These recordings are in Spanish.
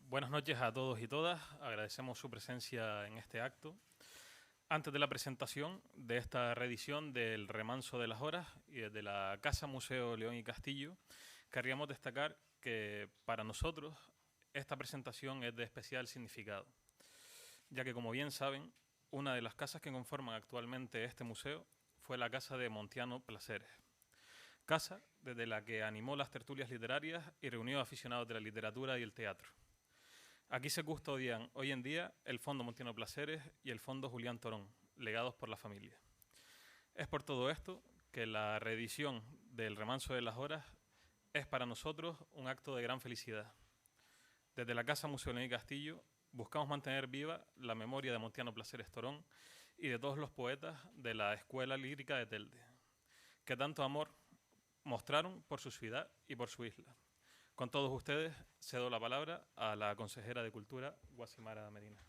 Buenas noches a todos y todas. Agradecemos su presencia en este acto. Antes de la presentación de esta reedición del Remanso de las Horas y desde la Casa Museo León y Castillo, querríamos destacar que para nosotros esta presentación es de especial significado, ya que, como bien saben, una de las casas que conforman actualmente este museo fue la Casa de Montiano Plaseres, casa desde la que animó las tertulias literarias y reunió aficionados de la literatura y el teatro. Aquí se custodian hoy en día el Fondo Montiano Plaseres y el Fondo Julián Torón, legados por la familia. Es por todo esto que la reedición del Remanso de las Horas es para nosotros un acto de gran felicidad. Desde la Casa Museo León y Castillo buscamos mantener viva la memoria de Montiano Plaseres Torón y de todos los poetas de la Escuela Lírica de Telde, que tanto amor mostraron por su ciudad y por su isla. Con todos ustedes, cedo la palabra a la consejera de Cultura, Guasimara Medina.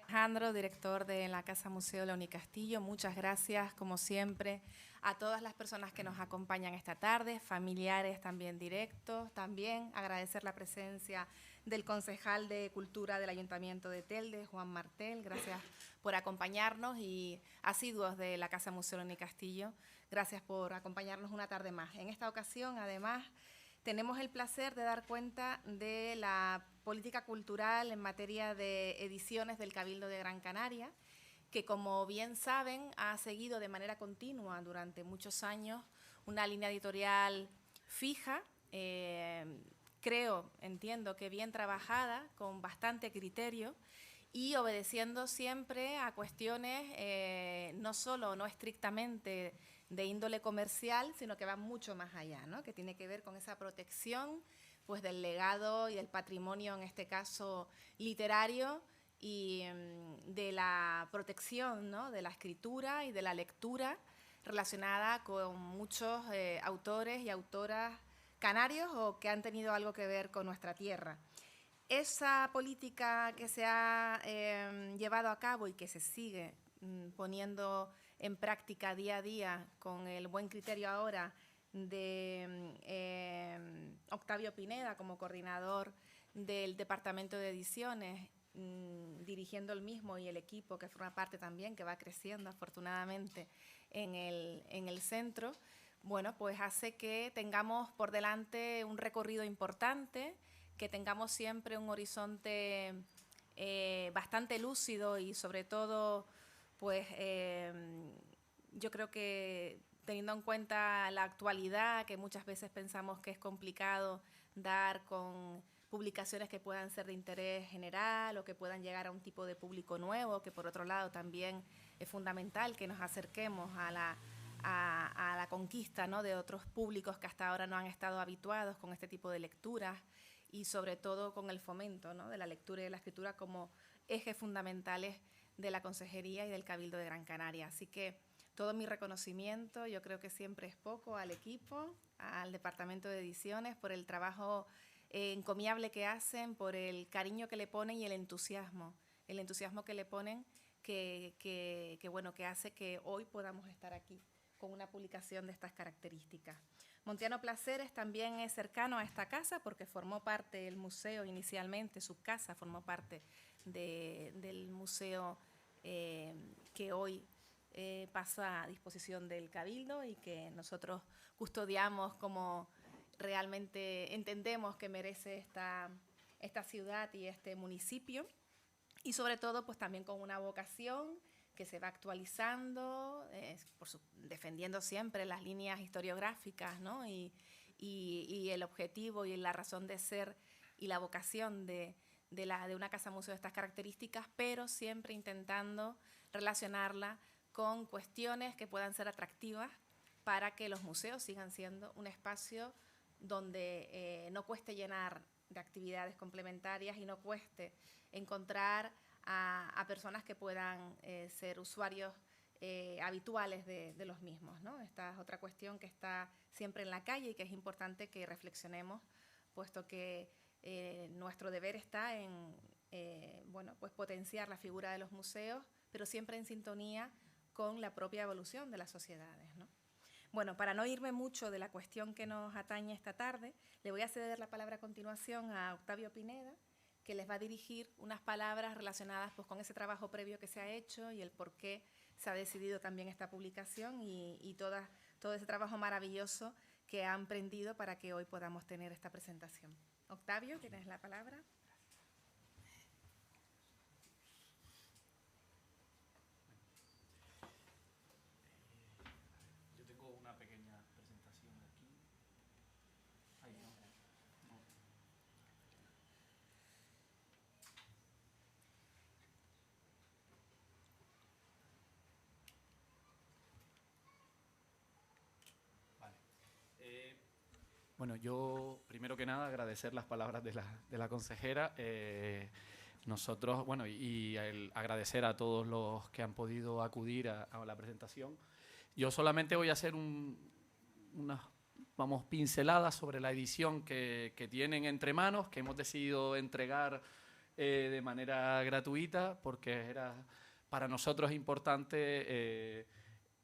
Alejandro, director de la Casa Museo León y Castillo, muchas gracias, como siempre, a todas las personas que nos acompañan esta tarde, familiares también directos, también agradecer la presencia del concejal de Cultura del Ayuntamiento de Telde, Juan Martel, gracias por acompañarnos, y asiduos de la Casa Museo León y Castillo, gracias por acompañarnos una tarde más. En esta ocasión, además, tenemos el placer de dar cuenta de la política cultural en materia de ediciones del Cabildo de Gran Canaria, que, como bien saben, ha seguido de manera continua durante muchos años una línea editorial fija, entiendo que bien trabajada, con bastante criterio y obedeciendo siempre a cuestiones no estrictamente de índole comercial, sino que va mucho más allá, ¿no? Que tiene que ver con esa protección, pues, del legado y del patrimonio, en este caso literario, y de la protección, ¿no?, de la escritura y de la lectura relacionada con muchos autores y autoras canarios o que han tenido algo que ver con nuestra tierra. Esa política que se ha llevado a cabo y que se sigue poniendo en práctica día a día con el buen criterio ahora de Octavio Pineda como coordinador del Departamento de Ediciones, dirigiendo el mismo y el equipo que forma parte también, que va creciendo afortunadamente en el centro, bueno, pues hace que tengamos por delante un recorrido importante, que tengamos siempre un horizonte bastante lúcido y, sobre todo, pues yo creo que, teniendo en cuenta la actualidad, que muchas veces pensamos que es complicado dar con publicaciones que puedan ser de interés general o que puedan llegar a un tipo de público nuevo, que por otro lado también es fundamental que nos acerquemos a la conquista, ¿no?, de otros públicos que hasta ahora no han estado habituados con este tipo de lecturas, y sobre todo con el fomento, ¿no?, de la lectura y de la escritura como ejes fundamentales de la Consejería y del Cabildo de Gran Canaria. Así que todo mi reconocimiento, yo creo que siempre es poco, al equipo, al Departamento de Ediciones, por el trabajo encomiable que hacen, por el cariño que le ponen y el entusiasmo que le ponen, que hace que hoy podamos estar aquí con una publicación de estas características. Montiano Plaseres también es cercano a esta casa porque formó parte del museo inicialmente, su casa formó parte del museo que hoy pasa a disposición del Cabildo y que nosotros custodiamos como realmente entendemos que merece esta ciudad y este municipio, y sobre todo pues también con una vocación que se va actualizando, defendiendo siempre las líneas historiográficas, ¿no?, y el objetivo y la razón de ser y la vocación de una casa museo de estas características, pero siempre intentando relacionarla con cuestiones que puedan ser atractivas para que los museos sigan siendo un espacio donde no cueste llenar de actividades complementarias y no cueste encontrar a personas que puedan ser usuarios habituales de los mismos, ¿no? Esta es otra cuestión que está siempre en la calle y que es importante que reflexionemos, puesto que nuestro deber está en bueno, pues potenciar la figura de los museos, pero siempre en sintonía con la propia evolución de las sociedades, ¿no? Bueno, para no irme mucho de la cuestión que nos atañe esta tarde, le voy a ceder la palabra a continuación a Octavio Pineda, que les va a dirigir unas palabras relacionadas pues, con ese trabajo previo que se ha hecho y el por qué se ha decidido también esta publicación y todo ese trabajo maravilloso que han emprendido para que hoy podamos tener esta presentación. Octavio, tienes la palabra. Yo tengo una pequeña presentación aquí. Ahí no. Vale. Bueno, yo primero que nada agradecer las palabras de la consejera. Nosotros, bueno, y agradecer a todos los que han podido acudir a la presentación. Yo solamente voy a hacer unas pinceladas sobre la edición que tienen entre manos, que hemos decidido entregar de manera gratuita, porque era para nosotros importante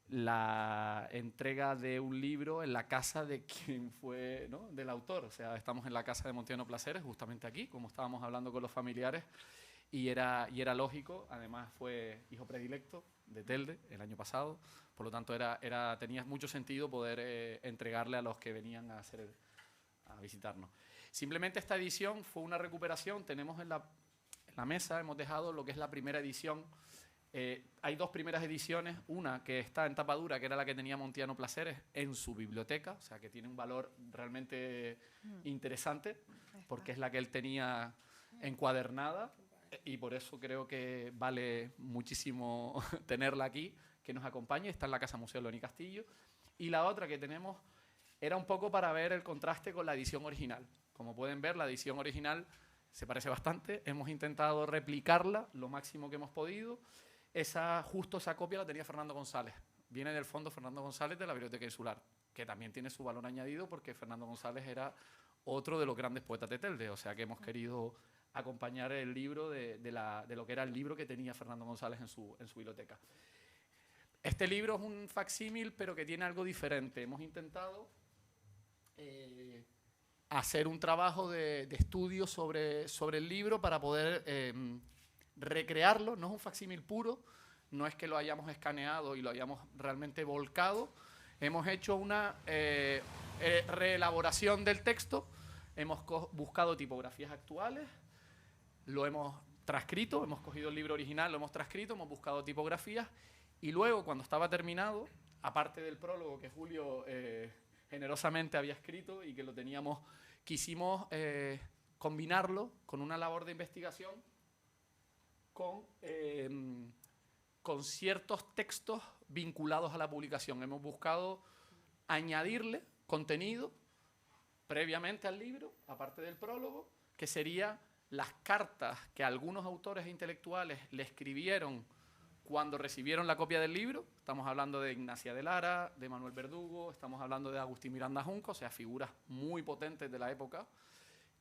la entrega de un libro en la casa de quien fue, ¿no?, del autor. O sea, estamos en la casa de Montiano Plaseres, justamente aquí, como estábamos hablando con los familiares, y era lógico. Además fue hijo predilecto de Telde el año pasado, por lo tanto tenía mucho sentido poder entregarle a los que venían a visitarnos. Simplemente esta edición fue una recuperación. Tenemos en la mesa, hemos dejado lo que es la primera edición. Hay dos primeras ediciones, una que está en tapa dura, que era la que tenía Montiano Plaseres en su biblioteca, o sea que tiene un valor realmente interesante, porque es la que él tenía encuadernada, y por eso creo que vale muchísimo tenerla aquí, que nos acompañe. Está en la Casa Museo León y Castillo. Y la otra que tenemos era un poco para ver el contraste con la edición original. Como pueden ver, la edición original se parece bastante. Hemos intentado replicarla lo máximo que hemos podido. Justo esa copia la tenía Fernando González. Viene del fondo Fernando González de la Biblioteca Insular, que también tiene su valor añadido porque Fernando González era otro de los grandes poetas de Telde. O sea que hemos querido acompañar el libro de lo que era el libro que tenía Fernando González en su biblioteca. Este libro es un facsímil, pero que tiene algo diferente. Hemos intentado hacer un trabajo de estudio sobre el libro para poder recrearlo. No es un facsímil puro, no es que lo hayamos escaneado y lo hayamos realmente volcado. Hemos hecho una reelaboración del texto, hemos buscado tipografías actuales, lo hemos transcrito, hemos cogido el libro original, lo hemos transcrito, hemos buscado tipografías, y luego, cuando estaba terminado, aparte del prólogo que Julio generosamente había escrito y que lo teníamos, quisimos combinarlo con una labor de investigación con ciertos textos vinculados a la publicación. Hemos buscado añadirle contenido previamente al libro, aparte del prólogo, que sería las cartas que algunos autores intelectuales le escribieron cuando recibieron la copia del libro. Estamos hablando de Ignacia de Lara, de Manuel Verdugo, estamos hablando de Agustín Miranda Junco, o sea, figuras muy potentes de la época,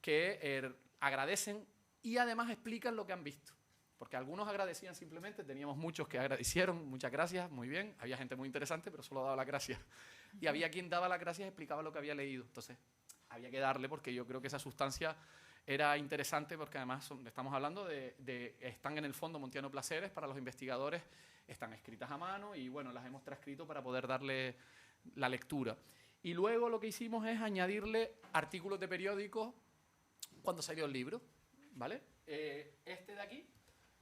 que agradecen y además explican lo que han visto. Porque algunos agradecían simplemente, teníamos muchos que agradecieron, muchas gracias, muy bien, había gente muy interesante, pero solo daba las gracias. Y había quien daba las gracias y explicaba lo que había leído. Entonces, había que darle, porque yo creo que esa sustancia era interesante, porque además estamos hablando están en el fondo Montiano Plaseres, para los investigadores están escritas a mano y bueno, las hemos transcrito para poder darle la lectura. Y luego lo que hicimos es añadirle artículos de periódicos cuando salió el libro, ¿vale? Este de aquí,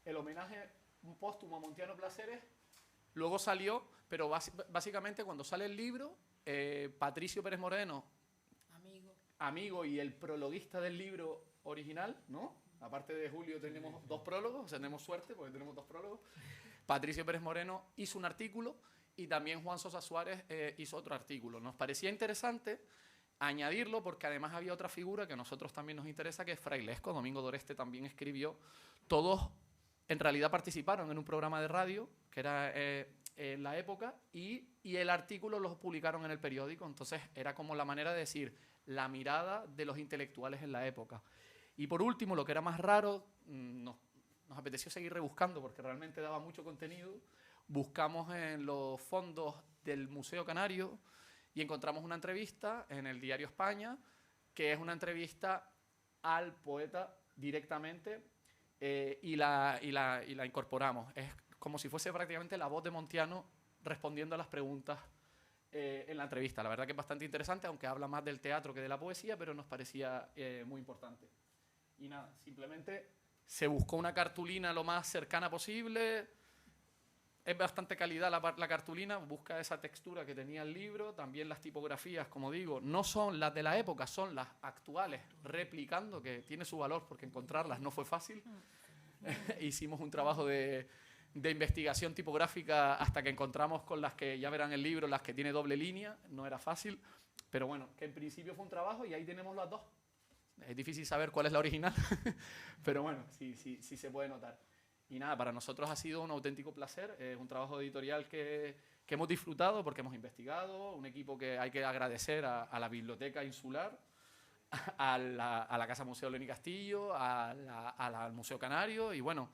el homenaje póstumo a Montiano Plaseres, luego salió, pero básicamente cuando sale el libro, Patricio Pérez Moreno, amigo y el prologuista del libro original, ¿no? Aparte de Julio tenemos dos prólogos, o sea, tenemos suerte porque tenemos dos prólogos. Patricio Pérez Moreno hizo un artículo y también Juan Sosa Suárez hizo otro artículo. Nos parecía interesante añadirlo porque además había otra figura que a nosotros también nos interesa, que es Frailesco. Domingo Doreste también escribió. Todos en realidad participaron en un programa de radio que era en la época y el artículo lo publicaron en el periódico. Entonces era como la manera de decir la mirada de los intelectuales en la época. Y por último, lo que era más raro, nos apeteció seguir rebuscando porque realmente daba mucho contenido. Buscamos en los fondos del Museo Canario y encontramos una entrevista en el diario España, que es una entrevista al poeta directamente, y la incorporamos. Es como si fuese prácticamente la voz de Montiano respondiendo a las preguntas en la entrevista. La verdad que es bastante interesante, aunque habla más del teatro que de la poesía, pero nos parecía muy importante. Y nada, simplemente se buscó una cartulina lo más cercana posible. Es bastante calidad la cartulina, busca esa textura que tenía el libro. También las tipografías, como digo, no son las de la época, son las actuales, replicando, que tiene su valor porque encontrarlas no fue fácil. Hicimos un trabajo de investigación tipográfica hasta que encontramos con las que ya verán el libro, las que tiene doble línea. No era fácil, pero bueno, que en principio fue un trabajo y ahí tenemos las dos. Es difícil saber cuál es la original, pero bueno, sí se puede notar. Y nada, para nosotros ha sido un auténtico placer. Es un trabajo editorial que hemos disfrutado porque hemos investigado, un equipo que hay que agradecer a la Biblioteca Insular, a la Casa Museo Lenín Castillo, al Museo Canario y bueno,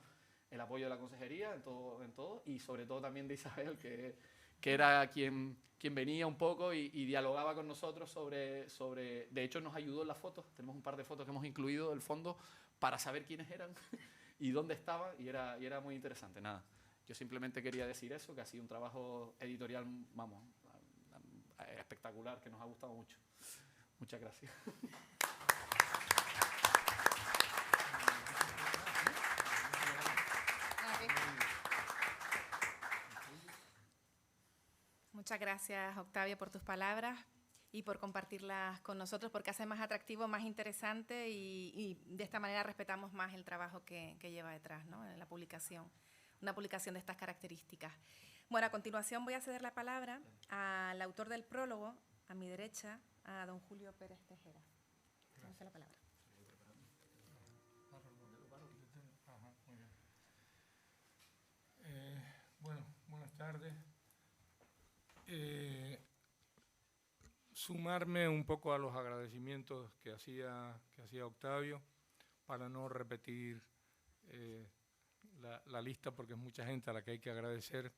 el apoyo de la consejería en todo y sobre todo también de Isabel, que era quien venía un poco y dialogaba con nosotros sobre... De hecho, nos ayudó en las fotos. Tenemos un par de fotos que hemos incluido del fondo para saber quiénes eran y dónde estaban, y era muy interesante. Nada, yo simplemente quería decir eso, que ha sido un trabajo editorial, vamos, espectacular, que nos ha gustado mucho. Muchas gracias. Muchas gracias, Octavio, por tus palabras y por compartirlas con nosotros, porque hace más atractivo, más interesante y de esta manera respetamos más el trabajo que lleva detrás, ¿no? En la publicación, una publicación de estas características. Bueno, a continuación voy a ceder la palabra al autor del prólogo, a mi derecha, a don Julio Pérez Tejera. Gracias. La palabra. Bueno, buenas tardes. Sumarme un poco a los agradecimientos que hacía Octavio, para no repetir la lista, porque es mucha gente a la que hay que agradecer.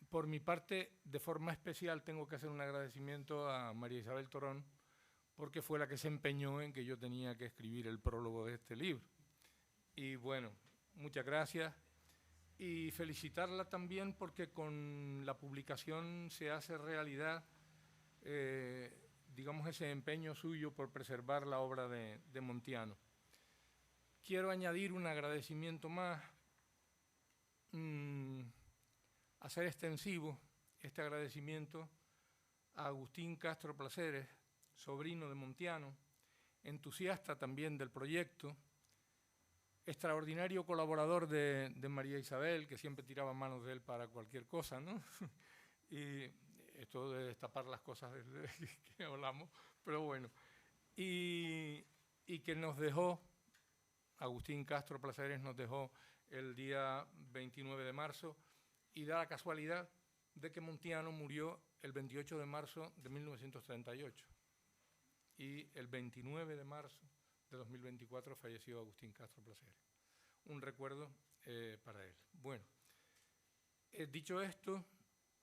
Por mi parte, de forma especial, tengo que hacer un agradecimiento a María Isabel Torón, porque fue la que se empeñó en que yo tenía que escribir el prólogo de este libro. Y bueno, muchas gracias. Y felicitarla también porque con la publicación se hace realidad, digamos, ese empeño suyo por preservar la obra de Montiano. Quiero añadir un agradecimiento más, hacer extensivo este agradecimiento a Agustín Castro Placeres, sobrino de Montiano, entusiasta también del proyecto, extraordinario colaborador de María Isabel, que siempre tiraba manos de él para cualquier cosa, ¿no? Y esto de destapar las cosas que hablamos, pero bueno. Y que nos dejó, Agustín Castro Placeres nos dejó el día 29 de marzo, y da la casualidad de que Montiano murió el 28 de marzo de 1938. Y el 29 de marzo de 2024 falleció Agustín Castro Placeres. Un recuerdo para él. Bueno, dicho esto,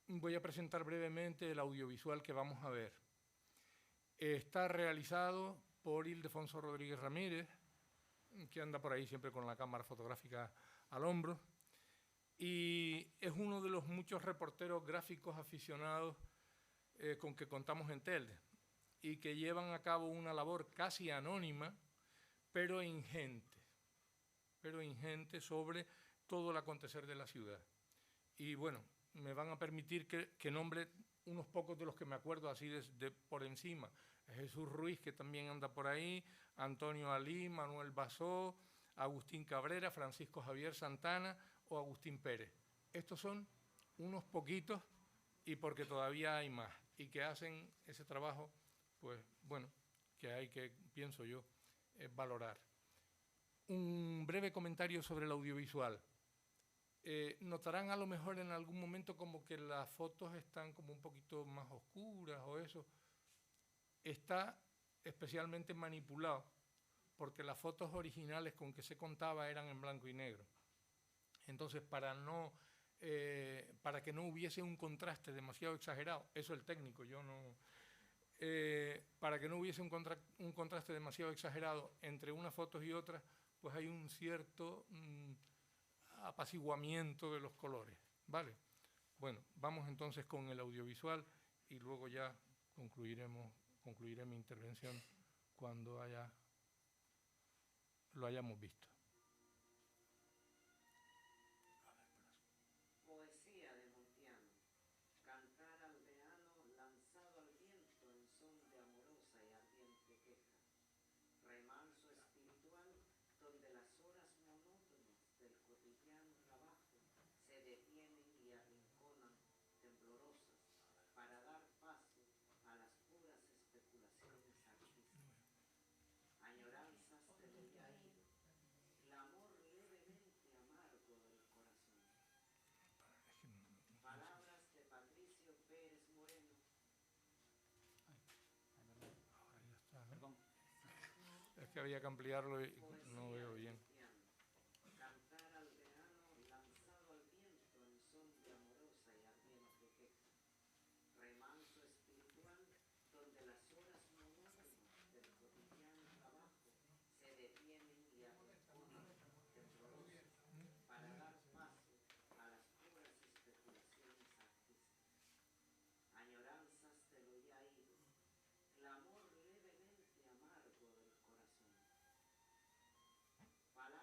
voy a presentar brevemente el audiovisual que vamos a ver. Está realizado por Ildefonso Rodríguez Ramírez, que anda por ahí siempre con la cámara fotográfica al hombro, y es uno de los muchos reporteros gráficos aficionados con que contamos en Telde, y que llevan a cabo una labor casi anónima, pero ingente sobre todo el acontecer de la ciudad. Y bueno, me van a permitir que nombre unos pocos de los que me acuerdo así por encima. Jesús Ruiz, que también anda por ahí, Antonio Alí, Manuel Basó, Agustín Cabrera, Francisco Javier Santana o Agustín Pérez. Estos son unos poquitos y porque todavía hay más, y que hacen ese trabajo, pues bueno, que hay que, pienso yo, valorar. Un breve comentario sobre el audiovisual. Notarán a lo mejor en algún momento como que las fotos están como un poquito más oscuras o eso. Está especialmente manipulado porque las fotos originales con que se contaba eran en blanco y negro. Entonces, para que no hubiese un contraste demasiado exagerado, eso el técnico, yo no... para que no hubiese un contraste demasiado exagerado entre unas fotos y otras, pues hay un cierto apaciguamiento de los colores, ¿vale? Bueno, vamos entonces con el audiovisual y luego ya concluiré mi intervención cuando lo hayamos visto. Poesía de Montiano, cantar aldeano lanzado al viento en son de amorosa y ardiente queja, remanso espiritual donde las horas monótonas del cotidiano trabajo se detienen y arrinconan temblorosas para dar paso a las puras especulaciones artísticas, añoranzas de lo ya ido, clamor levemente amargo del corazón. Palabras de Patricio Pérez Moreno. Ahí está, ¿no? Perdón. Es que había que ampliarlo y no veo bien. Cantar aldeano lanzado al viento en son de amorosa y ardiente queja, remanso espiritual donde las horas monótonas del cotidiano trabajo se detienen y arrinconan temblorosas para dar paso a las puras especulaciones artísticas, añoranzas de lo ya ido, clamor levemente amargo del corazón. Palabras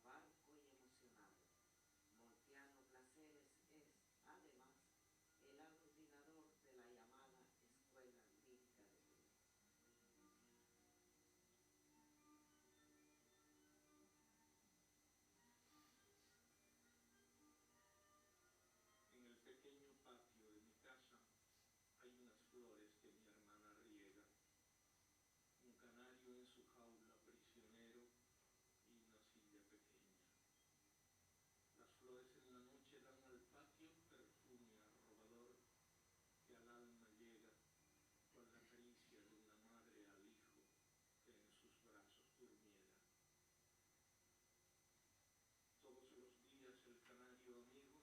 parco y emocionado. Montiano Placeres es, además, el aglutinador de la llamada Escuela Lírica de Cuba. En el pequeño patio de mi casa hay unas flores que mi hermana riega, un canario en su jaula prisionero y una silla pequeña. Las flores en la noche dan al patio perfume arrobador que al alma llega, con la caricia de una madre al hijo que en sus brazos durmiera. Todos los días el canario amigo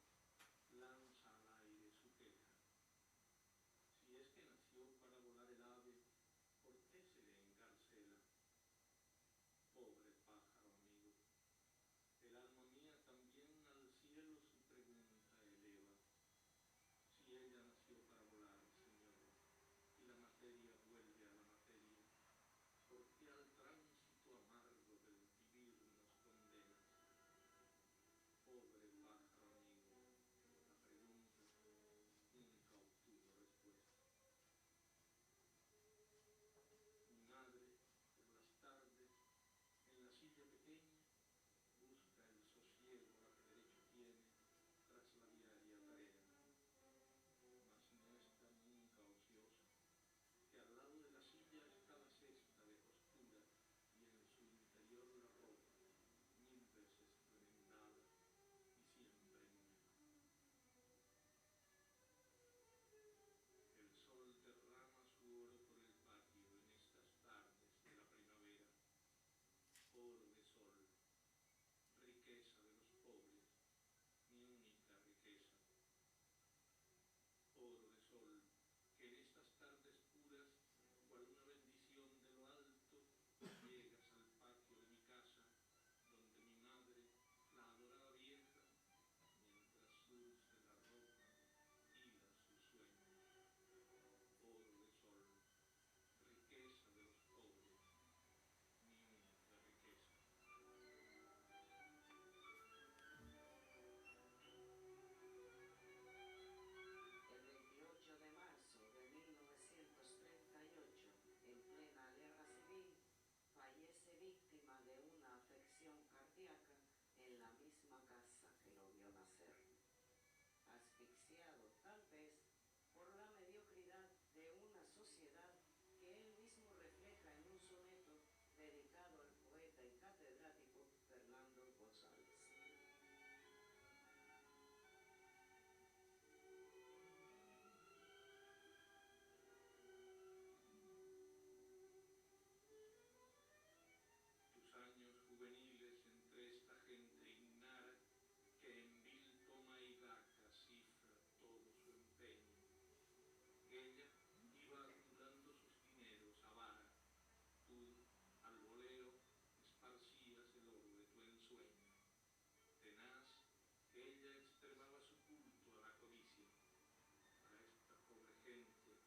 lanza al aire su queja. Si es que nació para volar el ave, ¿por qué se le encarcela? Pobre pájaro amigo, el alma mía también al cielo su pregunta eleva. Si ella nació para volar, Señor, y la materia vuelve a la materia, ¿por qué al tránsito amargo del vivir nos condenas? Pobre pájaro amigo, la pregunta nunca obtuvo respuesta. Mi madre, por las tardes, en la silla pequeña, busca el sosiego a que derecho tiene tras la diaria tarea, mas no está nunca ociosa, que al lado de la silla está la cesta de costura y en su interior la ropa, 1000 veces remendada y siempre nueva. El sol derrama su oro por el patio en estas tardes de la primavera, oro de sol, riqueza de los pobres, mi única riqueza. Oro de sol, que en estas tardes puras, cual una bendición de lo alto, llegas al patio de mi casa, donde mi madre, la adorada vieja, mientras surce la ropa, hila sus sueños. Oro de sol, riqueza de los pobres, mi única riqueza. El 28 de marzo de 1938, en plena guerra civil, fallece víctima de una afección cardíaca en la misma casa que lo vio nacer. Asfixiado, tal vez, por la mediocridad de una sociedad que él mismo refleja en un soneto dedicado al poeta y catedrático Fernando González. Tus años juveniles entre esta gente ignara, que en vil toma y daca cifra todo su empeño. Ella iba acumulando sus dineros a vara, tú, al voleo, esparcías el oro de tu ensueño. Tenaz, ella extremaba su culto a la codicia. Para esta pobre gente,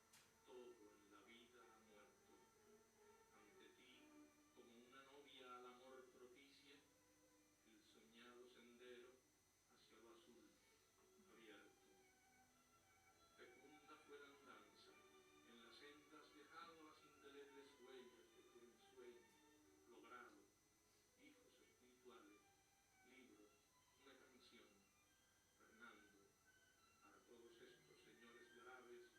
todo en la vida ha muerto. Ante ti, como una novia al amor propicia, el soñado sendero hacia lo azul abierto. Fecunda fue la andanza, en las sendas dejado las indelebles huellas de tu ensueño, logrado, hijos espirituales, libros, una canción. Fernando, para todos estos señores graves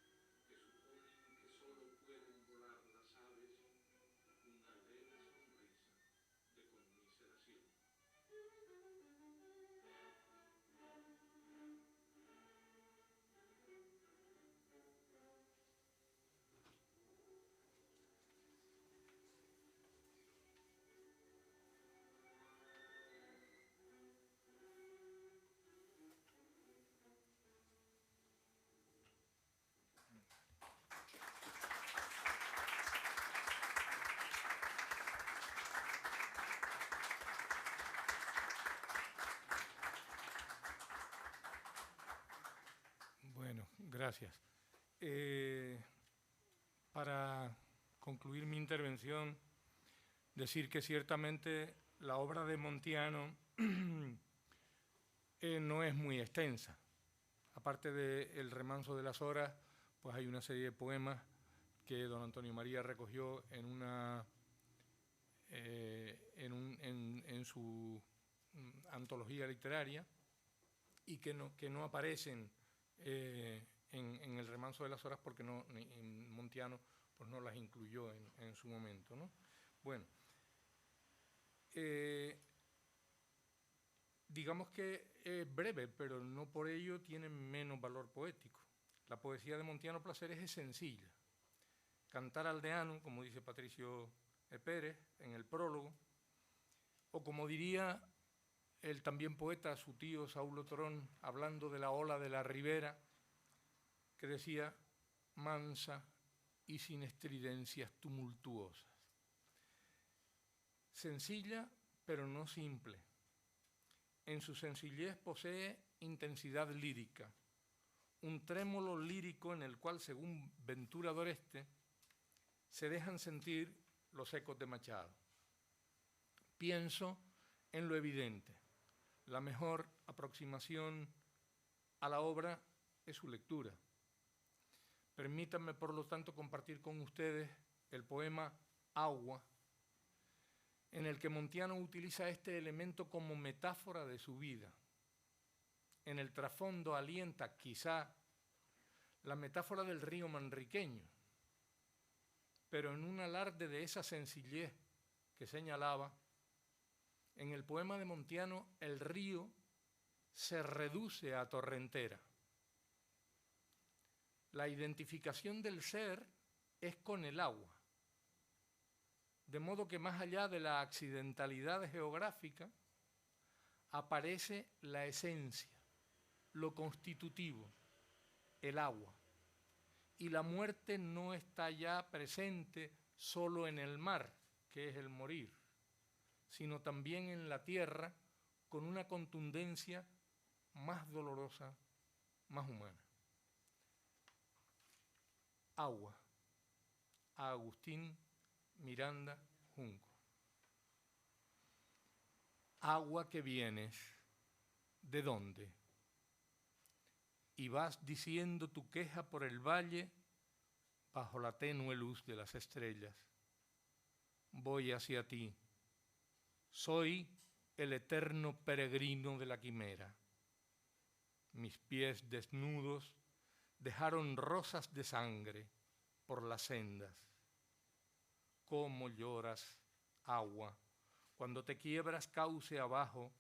que suponen que solo pueden volar las aves, una leve sonrisa de conmiseración. Bueno, gracias. Para concluir mi intervención, decir que ciertamente la obra de Montiano no es muy extensa. Aparte del Remanso de las Horas, pues hay una serie de poemas que don Antonio María recogió en su antología literaria y que no aparecen en el Remanso de las Horas porque en Montiano pues no las incluyó en su momento, ¿no? Bueno, digamos que es breve, pero no por ello tiene menos valor poético. La poesía de Montiano Placeres es sencilla. Cantar aldeano, como dice Patricio Pérez en el prólogo, o como diría el también poeta, su tío Saulo Torón, hablando de la ola de la ribera, que decía, mansa y sin estridencias tumultuosas. Sencilla, pero no simple. En su sencillez posee intensidad lírica, un trémolo lírico en el cual, según Ventura d'Oreste, se dejan sentir los ecos de Machado. Pienso en lo evidente. La mejor aproximación a la obra es su lectura. Permítanme, por lo tanto, compartir con ustedes el poema Agua, en el que Montiano utiliza este elemento como metáfora de su vida. En el trasfondo alienta quizá la metáfora del río manriqueño, pero en un alarde de esa sencillez que señalaba, en el poema de Montiano el río se reduce a torrentera. La identificación del ser es con el agua, de modo que más allá de la accidentalidad geográfica aparece la esencia, lo constitutivo, el agua. Y la muerte no está ya presente solo en el mar, que es el morir, sino también en la tierra con una contundencia más dolorosa, más humana. Agua, a Agustín Miranda Junco. Agua que vienes, ¿de dónde? Y vas diciendo tu queja por el valle bajo la tenue luz de las estrellas. Voy hacia ti. Soy el eterno peregrino de la quimera. Mis pies desnudos dejaron rosas de sangre por las sendas. Cómo lloras, agua, cuando te quiebras cauce abajo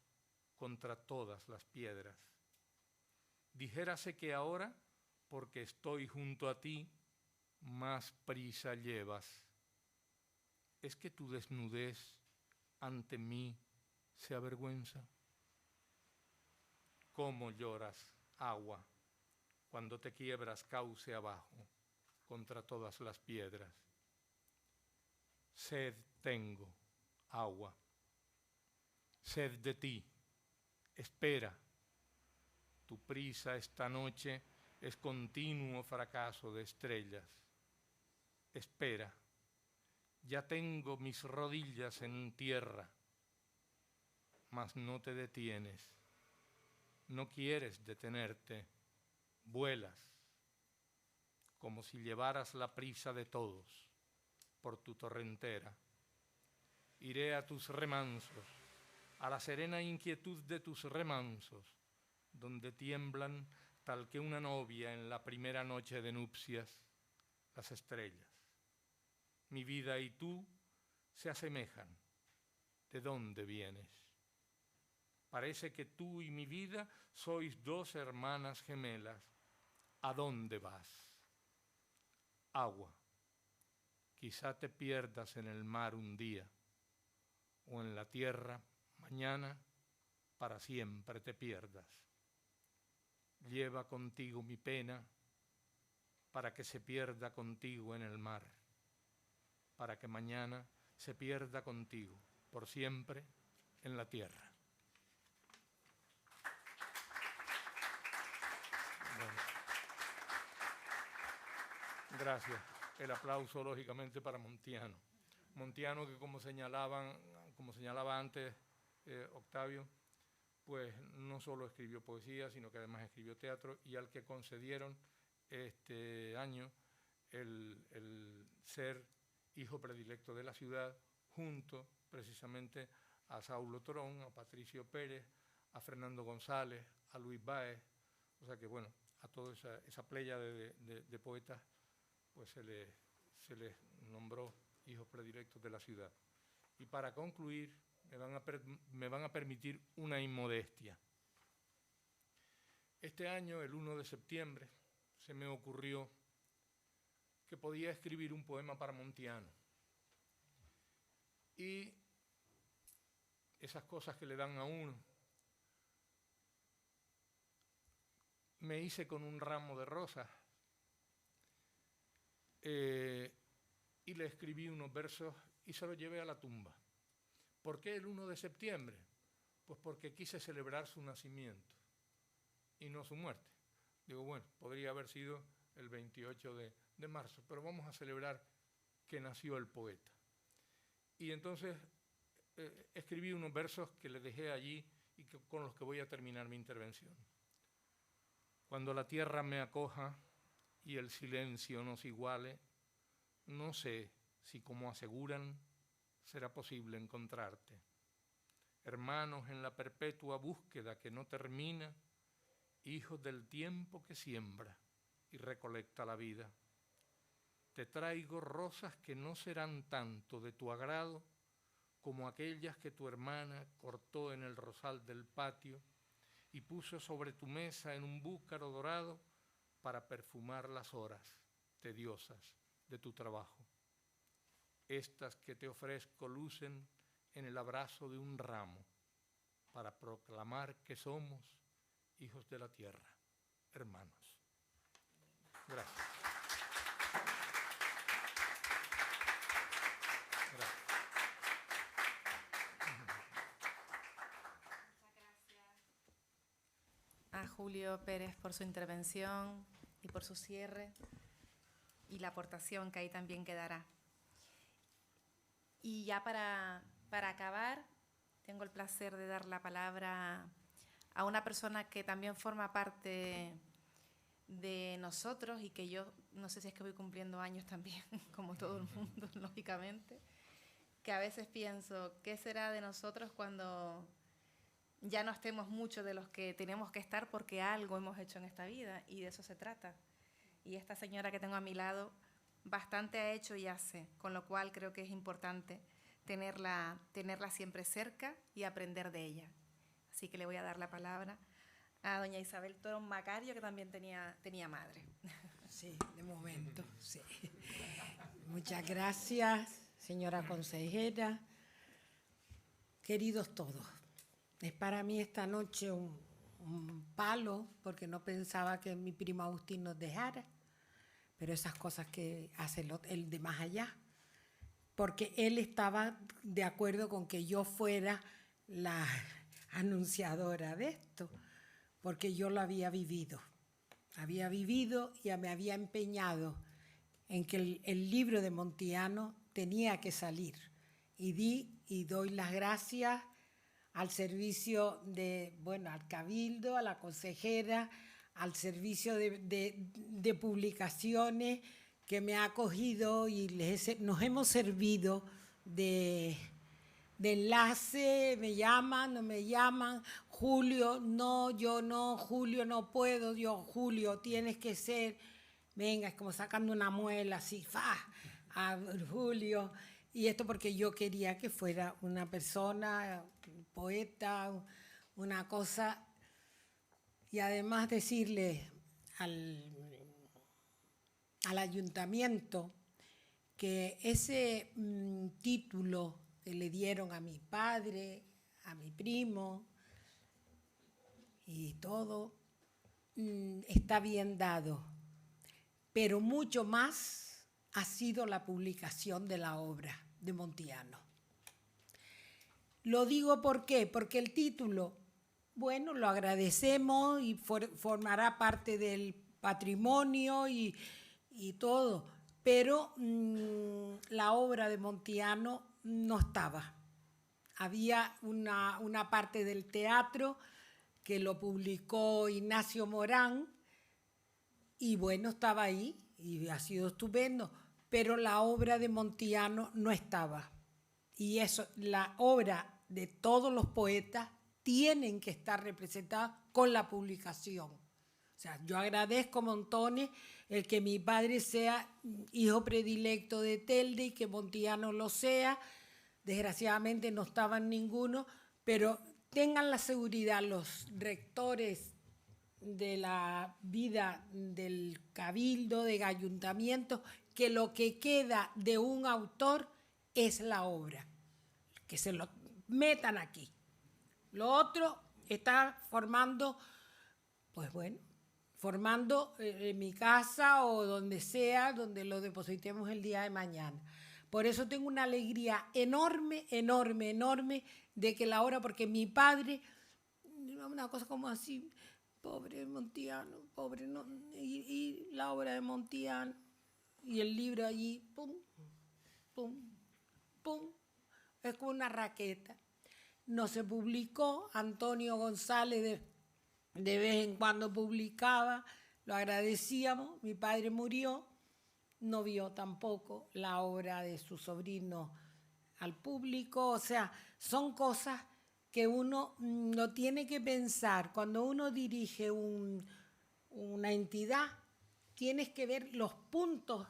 contra todas las piedras. Dijérase que ahora, porque estoy junto a ti, más prisa llevas. ¿Es que tu desnudez ante mí se avergüenza? ¿Cómo lloras, agua, cuando te quiebras cauce abajo contra todas las piedras? Sed tengo, agua, sed de ti, espera. Tu prisa esta noche es continuo fracaso de estrellas. Espera, ya tengo mis rodillas en tierra, mas no te detienes. No quieres detenerte, vuelas, como si llevaras la prisa de todos por tu torrentera. Iré a tus remansos, a la serena inquietud de tus remansos, donde tiemblan, tal que una novia en la primera noche de nupcias, las estrellas. Mi vida y tú se asemejan. ¿De dónde vienes? Parece que tú y mi vida sois dos hermanas gemelas. ¿A dónde vas? Agua. Quizá te pierdas en el mar un día, o en la tierra mañana, para siempre te pierdas. Lleva contigo mi pena para que se pierda contigo en el mar, para que mañana se pierda contigo por siempre en la tierra. Bueno. Gracias. El aplauso, lógicamente, para Montiano. Montiano, que como señalaba antes Octavio, pues no solo escribió poesía, sino que además escribió teatro, y al que concedieron este año el ser hijo predilecto de la ciudad, junto precisamente a Saulo Torón, a Patricio Pérez, a Fernando González, a Luis Báez. O sea que, bueno, a toda esa playa de poetas pues se les nombró hijos predilectos de la ciudad. Y para concluir, me van a permitir una inmodestia. Este año, el 1 de septiembre, se me ocurrió que podía escribir un poema para Montiano. Y esas cosas que le dan a uno, me hice con un ramo de rosas y le escribí unos versos y se los llevé a la tumba. ¿Por qué el 1 de septiembre? Pues porque quise celebrar su nacimiento y no su muerte. Digo, bueno, podría haber sido el 28 de marzo, pero vamos a celebrar que nació el poeta. Y entonces escribí unos versos que le dejé allí y con los que voy a terminar mi intervención. Cuando la tierra me acoja y el silencio nos iguale, no sé si, como aseguran, será posible encontrarte. Hermanos en la perpetua búsqueda que no termina, hijos del tiempo que siembra y recolecta la vida. Te traigo rosas que no serán tanto de tu agrado como aquellas que tu hermana cortó en el rosal del patio y puso sobre tu mesa en un búcaro dorado para perfumar las horas tediosas de tu trabajo. Estas que te ofrezco lucen en el abrazo de un ramo para proclamar que somos hijos de la tierra, hermanos. Gracias. Gracias. A Julio Pérez por su intervención y por su cierre y la aportación que ahí también quedará. Y ya para acabar, tengo el placer de dar la palabra a una persona que también forma parte de nosotros y que yo no sé si es que voy cumpliendo años también, como todo el mundo, lógicamente, que a veces pienso, ¿qué será de nosotros cuando ya no estemos mucho de los que tenemos que estar porque algo hemos hecho en esta vida? Y de eso se trata. Y esta señora que tengo a mi lado bastante ha hecho y hace, con lo cual creo que es importante tenerla siempre cerca y aprender de ella. Así que le voy a dar la palabra a doña Isabel Torón Macario, que también tenía madre. Sí, de momento, sí. Muchas gracias, señora consejera. Queridos todos, es para mí esta noche un palo, porque no pensaba que mi primo Agustín nos dejara, pero esas cosas que hace el de más allá, porque él estaba de acuerdo con que yo fuera la anunciadora de esto, porque yo lo había vivido y me había empeñado en que el libro de Montiano tenía que salir, y doy las gracias al servicio al Cabildo, a la consejera, al servicio de publicaciones que me ha acogido y nos hemos servido de enlace. Me llaman, no me llaman, Julio, no, yo no, Julio, no puedo, yo, Julio, tienes que ser, venga, es como sacando una muela así, a Julio. Y esto porque yo quería que fuera una persona, poeta, una cosa, y además decirle al ayuntamiento que ese título que le dieron a mi padre, a mi primo y todo, está bien dado, pero mucho más ha sido la publicación de la obra de Montiano. Lo digo ¿por qué? Porque el título, bueno, lo agradecemos y formará parte del patrimonio y todo, pero la obra de Montiano no estaba. Había una parte del teatro que lo publicó Ignacio Morán, y bueno, estaba ahí, y ha sido estupendo, pero la obra de Montiano no estaba. Y eso, la obra de todos los poetas tienen que estar representadas con la publicación. O sea, yo agradezco montones el que mi padre sea hijo predilecto de Telde y que Montiano lo sea. Desgraciadamente no estaban ninguno, pero tengan la seguridad los rectores de la vida del cabildo, del ayuntamiento, que lo que queda de un autor es la obra, que se lo metan aquí. Lo otro está formando, pues bueno, formando en mi casa o donde sea, donde lo depositemos el día de mañana. Por eso tengo una alegría enorme, enorme, enorme de que la obra, porque mi padre, una cosa como así, pobre Montiano, pobre, no, y la obra de Montiano, y el libro allí, pum, pum, pum, es como una raqueta. No se publicó, Antonio González de vez en cuando publicaba, lo agradecíamos, mi padre murió, no vio tampoco la obra de su sobrino al público, o sea, son cosas que uno no tiene que pensar. Cuando uno dirige una entidad, tienes que ver los puntos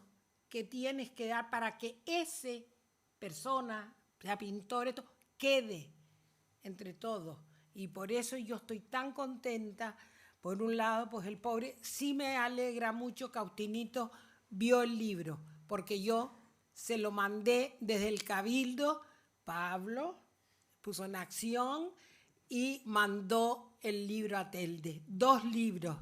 que tienes que dar para que esa persona, sea pintor, esto, quede entre todos. Y por eso yo estoy tan contenta. Por un lado, pues el pobre, sí me alegra mucho que Agustinito vio el libro, porque yo se lo mandé desde el Cabildo, Pablo puso en acción y mandó el libro a Telde, 2 libros.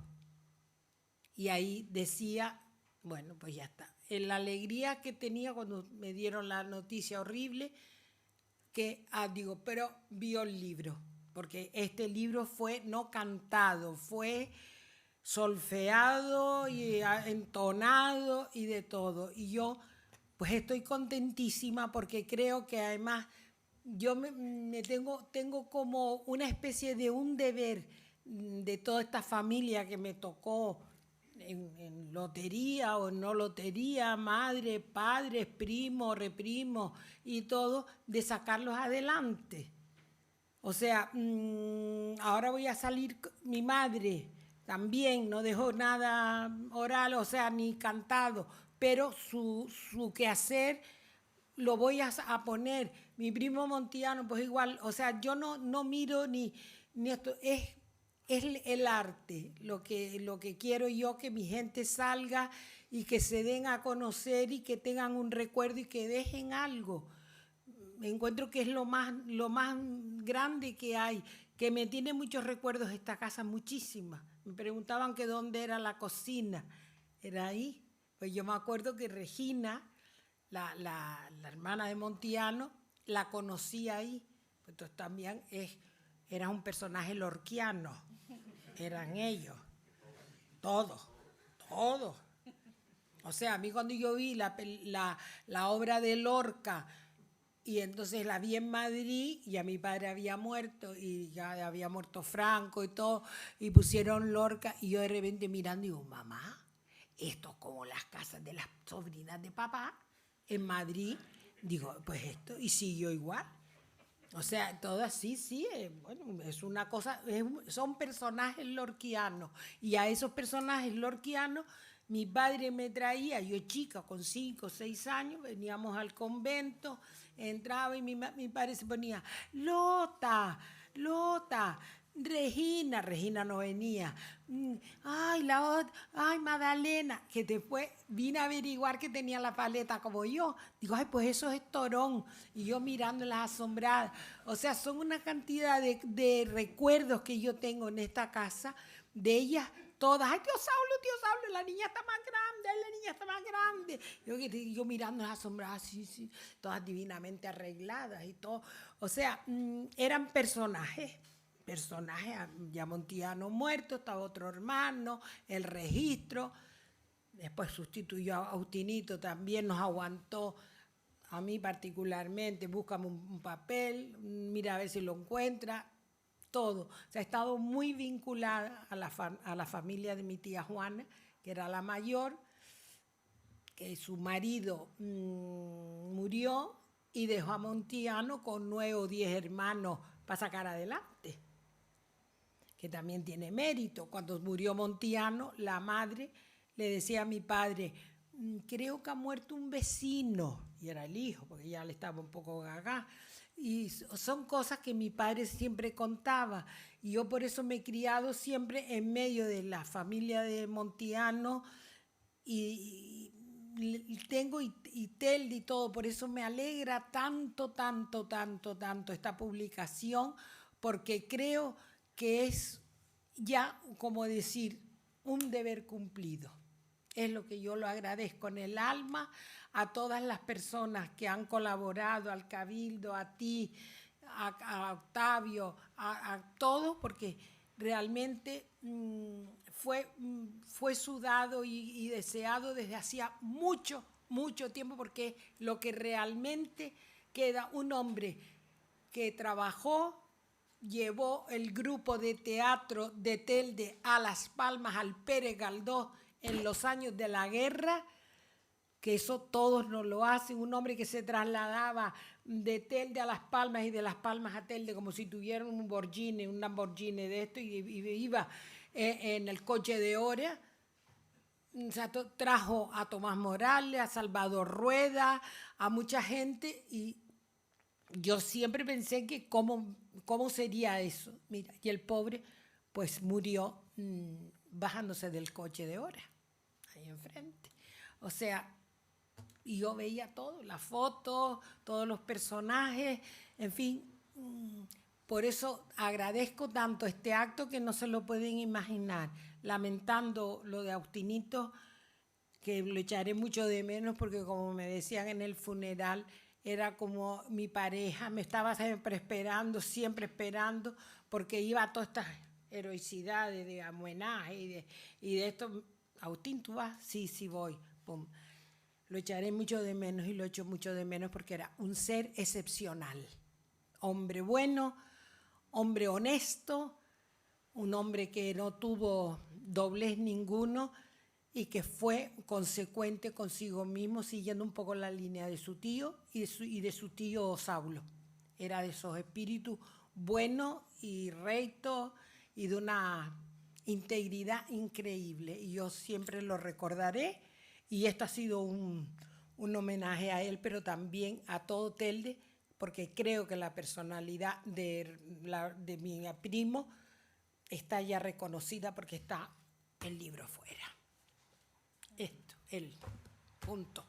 Y ahí decía, bueno, pues ya está. En la alegría que tenía cuando me dieron la noticia horrible, que, digo, pero vio el libro, porque este libro fue no cantado, fue solfeado y entonado y de todo. Y yo pues estoy contentísima porque creo que además yo me tengo como una especie de un deber de toda esta familia que me tocó en lotería o no lotería, madre, padres, primos, reprimos y todo, de sacarlos adelante. O sea, ahora voy a salir, mi madre también no dejó nada oral, o sea, ni cantado, pero su quehacer lo voy a poner. Mi primo Montiano, pues igual, o sea, yo no miro ni esto, es el arte, lo que quiero yo, que mi gente salga y que se den a conocer y que tengan un recuerdo y que dejen algo. Me encuentro que es lo más grande que hay, que me tiene muchos recuerdos esta casa, muchísimas. Me preguntaban que dónde era la cocina, era ahí. Pues yo me acuerdo que Regina, la hermana de Montiano, la conocí ahí. Entonces también era un personaje lorquiano, eran ellos, todos. O sea, a mí cuando yo vi la obra de Lorca, y entonces la vi en Madrid, y a mi padre había muerto, y ya había muerto Franco y todo, y pusieron Lorca, y yo de repente mirando digo, mamá, esto es como las casas de las sobrinas de papá en Madrid. Digo, pues esto, y siguió igual. O sea, todo así, sí, bueno, es una cosa, son personajes lorquianos, y a esos personajes lorquianos mi padre me traía, yo chica, con 5 o 6 años, veníamos al convento, entraba y mi padre se ponía, Lota, Regina no venía, ay, Magdalena, que después vine a averiguar que tenía la paleta como yo. Digo, ay, pues eso es Torón. Y yo mirándolas asombrada. O sea, son una cantidad de recuerdos que yo tengo en esta casa, de ellas todas. Ay, tío Saulo, la niña está más grande, Yo mirándolas asombrada, sí, todas divinamente arregladas y todo. O sea, eran personajes, ya Montiano muerto, estaba otro hermano, el registro, después sustituyó a Agustinito, también nos aguantó, a mí particularmente, búscame un papel, mira a ver si lo encuentra, todo. O sea, he estado muy vinculada a la familia de mi tía Juana, que era la mayor, que su marido murió y dejó a Montiano con 9 o 10 hermanos para sacar adelante, que también tiene mérito. Cuando murió Montiano, la madre le decía a mi padre, creo que ha muerto un vecino, y era el hijo, porque ya le estaba un poco gaga. Y son cosas que mi padre siempre contaba, y yo por eso me he criado siempre en medio de la familia de Montiano, y tengo y Telde y todo, por eso me alegra tanto esta publicación, porque creo que es ya, como decir, un deber cumplido. Es lo que yo lo agradezco en el alma a todas las personas que han colaborado, al Cabildo, a ti, a Octavio, a todos, porque realmente fue sudado y deseado desde hacía mucho tiempo, porque es lo que realmente queda, un hombre que trabajó, llevó el grupo de teatro de Telde a Las Palmas, al Pérez Galdós, en los años de la guerra, que eso todos no lo hacen, un hombre que se trasladaba de Telde a Las Palmas y de Las Palmas a Telde como si tuviera un Lamborghini de esto, y iba en el coche de hora. O sea, trajo a Tomás Morales, a Salvador Rueda, a mucha gente, y yo siempre pensé que cómo sería eso. Mira, y el pobre pues murió bajándose del coche de hora, ahí enfrente. O sea, y yo veía todo, las fotos, todos los personajes, en fin. Por eso agradezco tanto este acto que no se lo pueden imaginar. Lamentando lo de Agustinito, que lo echaré mucho de menos, porque como me decían en el funeral, era como mi pareja, me estaba siempre esperando, porque iba a todas estas heroicidades de homenaje y de esto. Agustín, ¿tú vas? Sí, voy. Pum. Lo echaré mucho de menos, y lo echo mucho de menos porque era un ser excepcional. Hombre bueno, hombre honesto, un hombre que no tuvo doblez ninguno y que fue consecuente consigo mismo, siguiendo un poco la línea de su tío y de su tío Saulo. Era de esos espíritus buenos y rectos y de una integridad increíble. Y yo siempre lo recordaré, y esto ha sido un homenaje a él, pero también a todo Telde, porque creo que la personalidad de mi primo está ya reconocida, porque está el libro fuera. Esto, él, punto.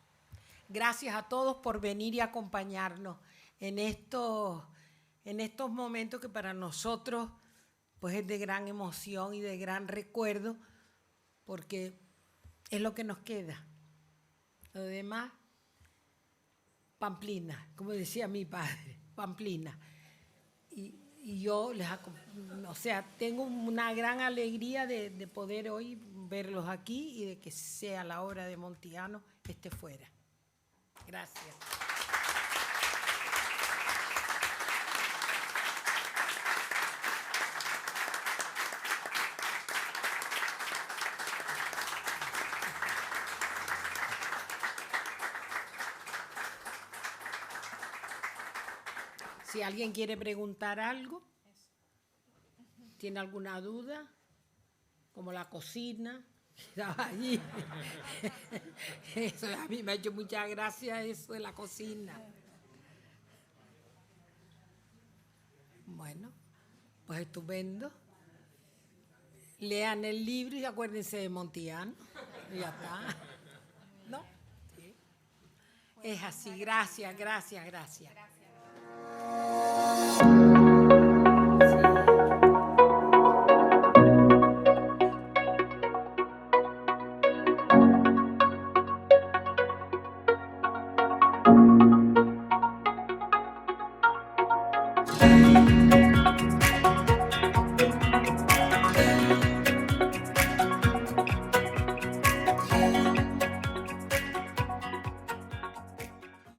Gracias a todos por venir y acompañarnos en estos momentos que para nosotros pues es de gran emoción y de gran recuerdo, porque es lo que nos queda. Lo demás, pamplina, como decía mi padre, pamplina. Y yo tengo una gran alegría de poder hoy verlos aquí y de que sea la obra de Montiano esté fuera. Gracias. Si alguien quiere preguntar algo, tiene alguna duda, como la cocina, estaba allí. Eso, a mí me ha hecho mucha gracia eso de la cocina. Bueno, pues estupendo. Lean el libro y acuérdense de Montiano. Y ya está. ¿No? Sí. Es así. Gracias. Sí.